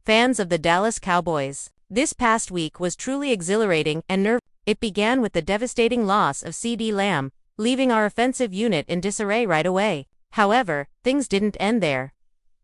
fans of the Dallas Cowboys. This past week was truly exhilarating and nerve. It began with the devastating loss of CeeDee Lamb, leaving our offensive unit in disarray right away. However, things didn't end there,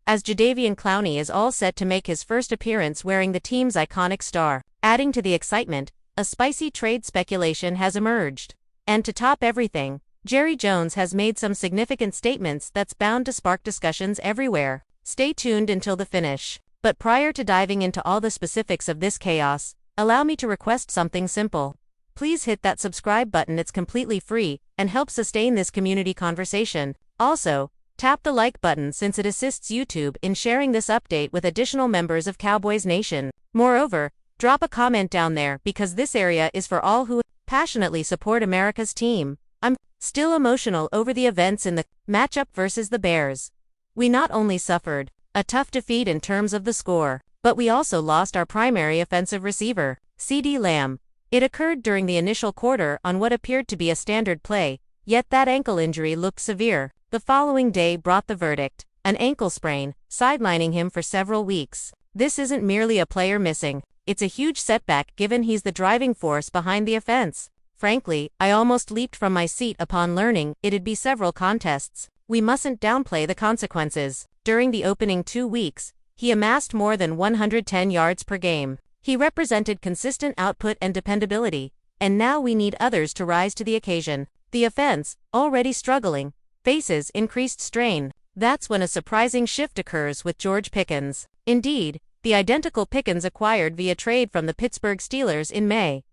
as Jadeveon Clowney is all set to make his first appearance wearing the team's iconic star. Adding to the excitement, a spicy trade speculation has emerged. And to top everything, Jerry Jones has made some significant statements that's bound to spark discussions everywhere. Stay tuned until the finish. But prior to diving into all the specifics of this chaos, allow me to request something simple. Please hit that subscribe button, it's completely free, and helps sustain this community conversation. Also, tap the like button since it assists YouTube in sharing this update with additional members of Cowboys Nation. Moreover, drop a comment down there because this area is for all who passionately support America's team. I'm still emotional over the events in the matchup versus the Bears. We not only suffered a tough defeat in terms of the score, but we also lost our primary offensive receiver, CeeDee Lamb. It occurred during the initial quarter on what appeared to be a standard play, yet that ankle injury looked severe. The following day brought the verdict, an ankle sprain, sidelining him for several weeks. This isn't merely a player missing, it's a huge setback given he's the driving force behind the offense. Frankly, I almost leaped from my seat upon learning it'd be several contests. We mustn't downplay the consequences. During the opening 2 weeks, he amassed more than 110 yards per game. He represented consistent output and dependability, and now we need others to rise to the occasion. The offense, already struggling, faces increased strain. That's when a surprising shift occurs with George Pickens. Indeed, the identical Pickens acquired via trade from the Pittsburgh Steelers in May.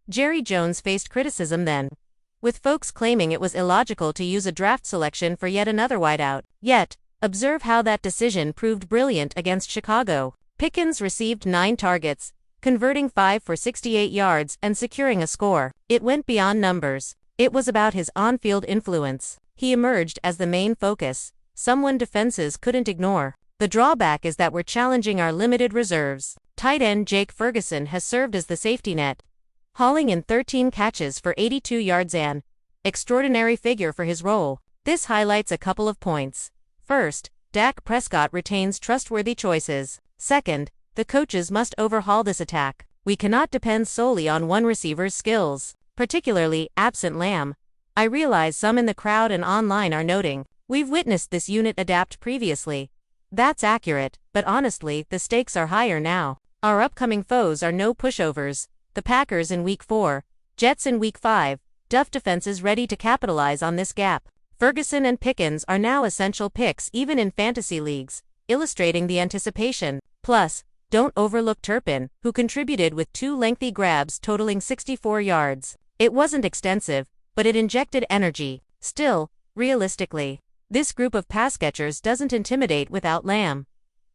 Jerry Jones faced criticism then, with folks claiming it was illogical to use a draft selection for yet another wideout. Yet, observe how that decision proved brilliant against Chicago. Pickens received 9 targets, converting 5 for 68 yards and securing a score. It went beyond numbers. It was about his on-field influence. He emerged as the main focus, someone defenses couldn't ignore. The drawback is that we're challenging our limited reserves. Tight end Jake Ferguson has served as the safety net, hauling in 13 catches for 82 yards, an extraordinary figure for his role. This highlights a couple of points. First, Dak Prescott retains trustworthy choices. Second, the coaches must overhaul this attack. We cannot depend solely on one receiver's skills, particularly absent Lamb. I realize some in the crowd and online are noting, we've witnessed this unit adapt previously. That's accurate, but honestly, the stakes are higher now. Our upcoming foes are no pushovers. The Packers in Week 4, Jets in Week 5, Duff defenses ready to capitalize on this gap. Ferguson and Pickens are now essential picks even in fantasy leagues, illustrating the anticipation. Plus, don't overlook Turpin, who contributed with 2 lengthy grabs totaling 64 yards. It wasn't extensive, but it injected energy. Still, realistically, this group of pass catchers doesn't intimidate without Lamb.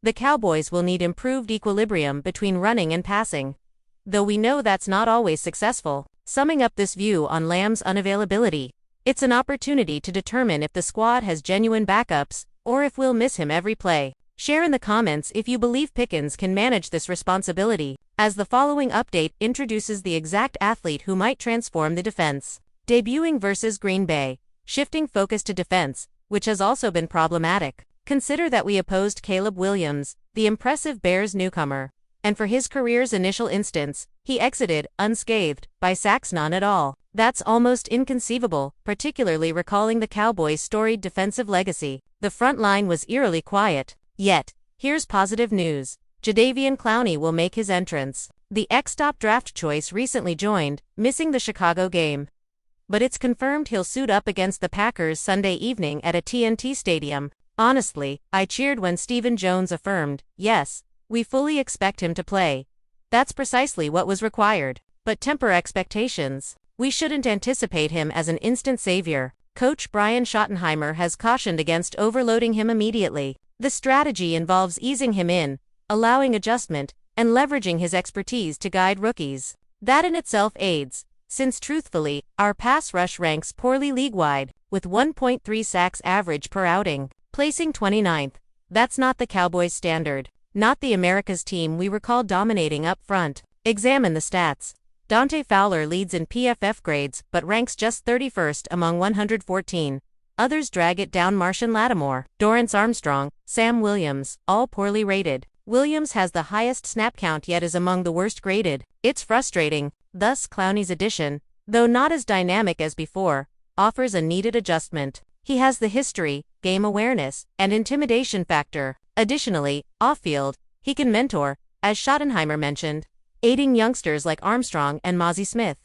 The Cowboys will need improved equilibrium between running and passing, though we know that's not always successful. Summing up this view on Lamb's unavailability, it's an opportunity to determine if the squad has genuine backups, or if we'll miss him every play. Share in the comments if you believe Pickens can manage this responsibility, as the following update introduces the exact athlete who might transform the defense. Debuting versus Green Bay, shifting focus to defense, which has also been problematic. Consider that we opposed Caleb Williams, the impressive Bears newcomer, and for his career's initial instance, he exited unscathed, by sacks none at all. That's almost inconceivable, particularly recalling the Cowboys' storied defensive legacy. The front line was eerily quiet. Yet, here's positive news. Jadeveon Clowney will make his entrance. The ex-top draft choice recently joined, missing the Chicago game, but it's confirmed he'll suit up against the Packers Sunday evening at a TNT stadium. Honestly, I cheered when Stephen Jones affirmed, "Yes, we fully expect him to play." That's precisely what was required. But temper expectations. We shouldn't anticipate him as an instant savior. Coach Brian Schottenheimer has cautioned against overloading him immediately. The strategy involves easing him in, allowing adjustment, and leveraging his expertise to guide rookies. That in itself aids, since truthfully, our pass rush ranks poorly league-wide, with 1.3 sacks average per outing, placing 29th. That's not the Cowboys' standard, not the America's team we recall dominating up front. Examine the stats. Dante Fowler leads in PFF grades but ranks just 31st among 114. Others drag it down. Marshon Lattimore, Dorrance Armstrong, Sam Williams, all poorly rated. Williams has the highest snap count yet is among the worst graded. It's frustrating. Thus, Clowney's addition, though not as dynamic as before, offers a needed adjustment. He has the history, game awareness, and intimidation factor. Additionally, off-field, he can mentor, as Schottenheimer mentioned, aiding youngsters like Armstrong and Mozzie Smith.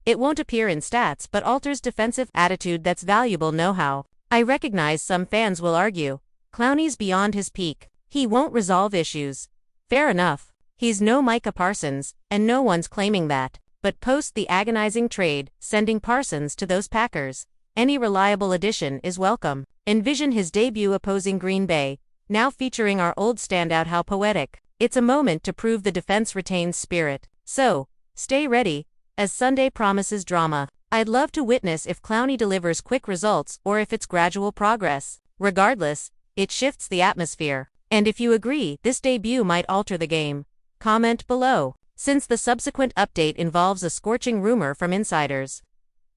It won't appear in stats but alters defensive attitude that's valuable know-how. I recognize some fans will argue, Clowney's beyond his peak. He won't resolve issues. Fair enough. He's no Micah Parsons, and no one's claiming that. But post the agonizing trade, sending Parsons to those Packers, any reliable addition is welcome. Envision his debut opposing Green Bay, now featuring our old standout. How poetic. It's a moment to prove the defense retains spirit. So, stay ready, as Sunday promises drama. I'd love to witness if Clowney delivers quick results or if it's gradual progress. Regardless, it shifts the atmosphere. And if you agree, this debut might alter the game, comment below. Since the subsequent update involves a scorching rumor from insiders,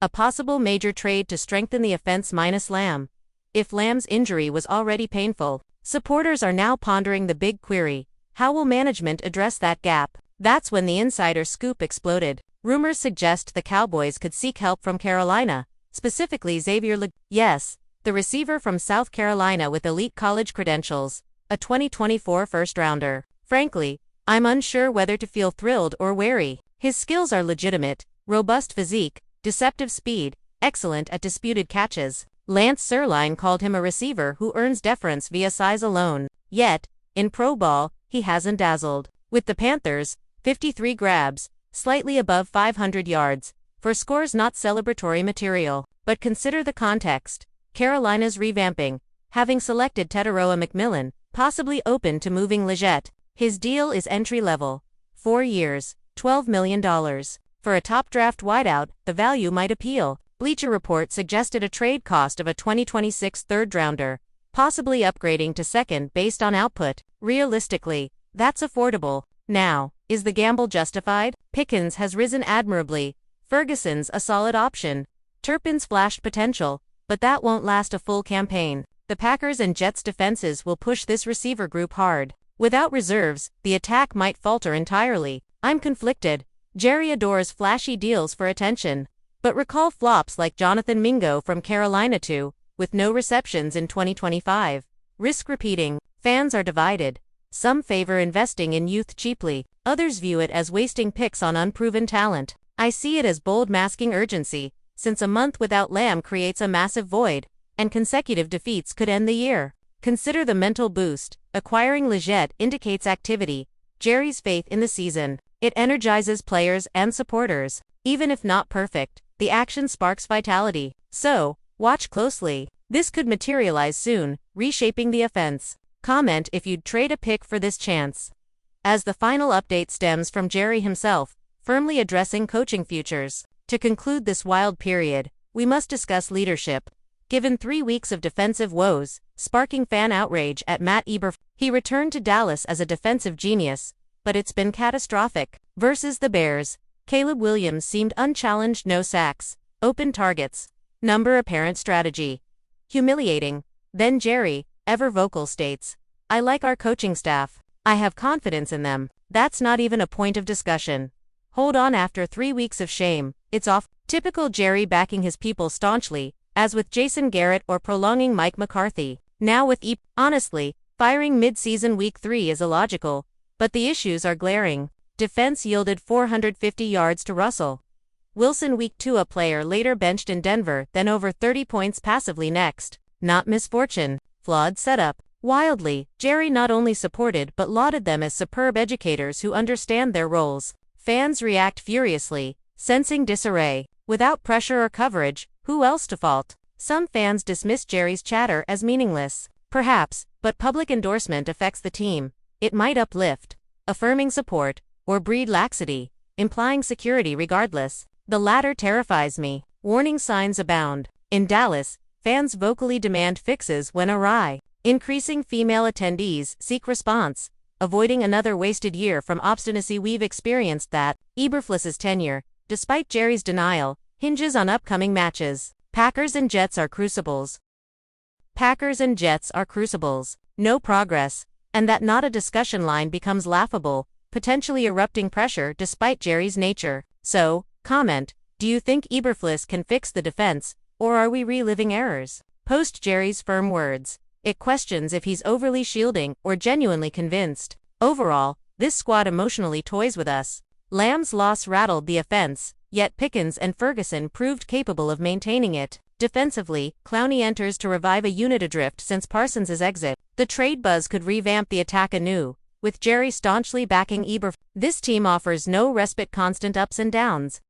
a possible major trade to strengthen the offense minus Lamb. If Lamb's injury was already painful, supporters are now pondering the big query: how will management address that gap? That's when the insider scoop exploded. Rumors suggest the Cowboys could seek help from Carolina, specifically Xavier Yes, the receiver from South Carolina with elite college credentials, a 2024 first-rounder. Frankly, I'm unsure whether to feel thrilled or wary. His skills are legitimate: robust physique, deceptive speed, excellent at disputed catches. Lance Zierlein called him a receiver who earns deference via size alone. Yet, in pro ball, he hasn't dazzled. With the Panthers, 53 grabs, slightly above 500 yards. For scores not celebratory material. But consider the context. Carolina's revamping, having selected Teteroa McMillan, possibly open to moving Leggett. His deal is entry-level. 4 years, $12 million. For a top draft wideout, the value might appeal. Bleacher Report suggested a trade cost of a 2026 third-rounder, possibly upgrading to second based on output. Realistically, that's affordable. Now, is the gamble justified? Pickens has risen admirably. Ferguson's a solid option. Turpin's flashed potential, but that won't last a full campaign. The Packers and Jets defenses will push this receiver group hard. Without reserves, the attack might falter entirely. I'm conflicted. Jerry adores flashy deals for attention. But recall flops like Jonathan Mingo from Carolina too, with no receptions in 2025. Risk repeating. Fans are divided. Some favor investing in youth cheaply. Others view it as wasting picks on unproven talent. I see it as bold masking urgency, since a month without Lamb creates a massive void, and consecutive defeats could end the year. Consider the mental boost. Acquiring Leggett indicates activity, Jerry's faith in the season. It energizes players and supporters. Even if not perfect, the action sparks vitality. So, watch closely. This could materialize soon, reshaping the offense. Comment if you'd trade a pick for this chance. As the final update stems from Jerry himself, firmly addressing coaching futures. To conclude this wild period, we must discuss leadership. Given 3 weeks of defensive woes, sparking fan outrage at Matt Eberflus, he returned to Dallas as a defensive genius, but it's been catastrophic. Versus the Bears, Caleb Williams seemed unchallenged: no sacks, open targets, number apparent strategy. Humiliating. Then Jerry, ever vocal, states, "I like our coaching staff. I have confidence in them." That's not even a point of discussion. Hold on, after 3 weeks of shame, it's off. Typical Jerry backing his people staunchly, as with Jason Garrett or prolonging Mike McCarthy. Now with honestly, firing mid-season week 3 is illogical, but the issues are glaring. Defense yielded 450 yards to Russell Wilson week 2, a player later benched in Denver, then over 30 points passively next. Not misfortune, flawed setup. Wildly, Jerry not only supported but lauded them as superb educators who understand their roles. Fans react furiously, sensing disarray. Without pressure or coverage, who else to fault? Some fans dismiss Jerry's chatter as meaningless. Perhaps, but public endorsement affects the team. It might uplift, affirming support, or breed laxity, implying security regardless. The latter terrifies me. Warning signs abound. In Dallas, fans vocally demand fixes when awry. Increasing female attendees seek response, avoiding another wasted year from obstinacy. We've experienced that. Eberflus's tenure, despite Jerry's denial, hinges on upcoming matches. Packers and Jets are crucibles. No progress, and that not a discussion line becomes laughable, potentially erupting pressure despite Jerry's nature. So, comment, do you think Eberflus can fix the defense, or are we reliving errors? Post Jerry's firm words. It questions if he's overly shielding or genuinely convinced. Overall, this squad emotionally toys with us. Lamb's loss rattled the offense, yet Pickens and Ferguson proved capable of maintaining it. Defensively, Clowney enters to revive a unit adrift since Parsons' exit. The trade buzz could revamp the attack anew, with Jerry staunchly backing Eberflus. This team offers no respite, constant ups and downs.